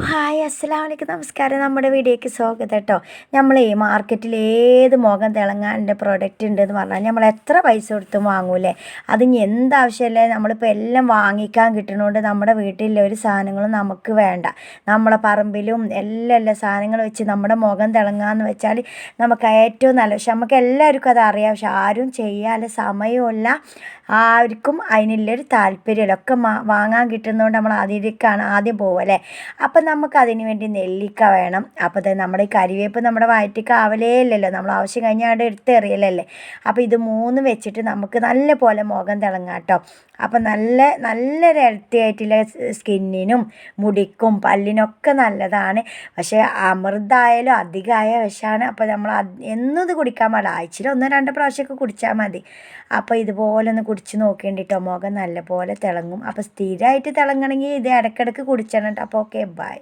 Hi അസ്സലാമു അലൈക്കും നമസ്കാരം. നമ്മുടെ വീഡിയോയ്ക്ക് സ്വാഗതം കേട്ടോ. നമ്മളെ മാർക്കറ്റിൽ ഏത് മുഖം തിളങ്ങാൻ്റെ പ്രൊഡക്റ്റ് ഉണ്ടെന്ന് പറഞ്ഞാൽ നമ്മൾ എത്ര പൈസ കൊടുത്തും വാങ്ങൂലേ. അതിന് എന്താവശ്യമല്ലേ, നമ്മളിപ്പോൾ എല്ലാം വാങ്ങിക്കാൻ കിട്ടുന്നതുകൊണ്ട് നമ്മുടെ വീട്ടിലെ ഒരു സാധനങ്ങളും നമുക്ക് വേണ്ട. നമ്മളെ പറമ്പിലും എല്ലാ സാധനങ്ങൾ വെച്ച് നമ്മുടെ മുഖം തിളങ്ങാന്ന് വെച്ചാൽ നമുക്ക് ഏറ്റവും നല്ല. പക്ഷെ നമുക്ക് എല്ലാവർക്കും അത് അറിയാം, പക്ഷെ ആരും ചെയ്യാനുള്ള സമയമില്ല, ആർക്കും അതിനുള്ളൊരു താല്പര്യമല്ല. ഒക്കെ വാങ്ങാൻ കിട്ടുന്നതുകൊണ്ട് നമ്മൾ അതിലേക്കാണ് ആദ്യം പോകുക അല്ലേ. അപ്പം നമുക്ക് അതിന് വേണ്ടി നെല്ലിക്ക വേണം. അപ്പോൾ നമ്മുടെ ഈ കരിവേപ്പ് നമ്മുടെ വയറ്റിക്ക് ആവലേ ഇല്ലല്ലോ, നമ്മൾ ആവശ്യം കഴിഞ്ഞാൽ അവിടെ എടുത്തെറിയലല്ലേ. അപ്പോൾ ഇത് മൂന്ന് വെച്ചിട്ട് നമുക്ക് നല്ല പോലെ മുഖം തിളങ്ങാം കേട്ടോ. അപ്പം നല്ലൊരു ഹെൽത്തി ആയിട്ടുള്ള സ്കിന്നിനും മുടിക്കും പല്ലിനൊക്കെ നല്ലതാണ്. പക്ഷേ അമൃതായാലും അധികമായ വിഷമാണ്. അപ്പോൾ നമ്മൾ എന്നും ഇത് കുടിക്കാൻ പാടില്ല, ആഴ്ചയിൽ 1-2 പ്രാവശ്യമൊക്കെ കുടിച്ചാൽ മതി. അപ്പോൾ ഇതുപോലെ ഒന്ന് കുടിച്ച് നോക്കേണ്ടിട്ടോ, മുഖം നല്ലപോലെ തിളങ്ങും. അപ്പോൾ സ്ഥിരമായിട്ട് തിളങ്ങണമെങ്കിൽ ഇത് ഇടയ്ക്കിടയ്ക്ക് കുടിച്ചണം കേട്ടോ. അപ്പോൾ ഓക്കെ, ബൈ.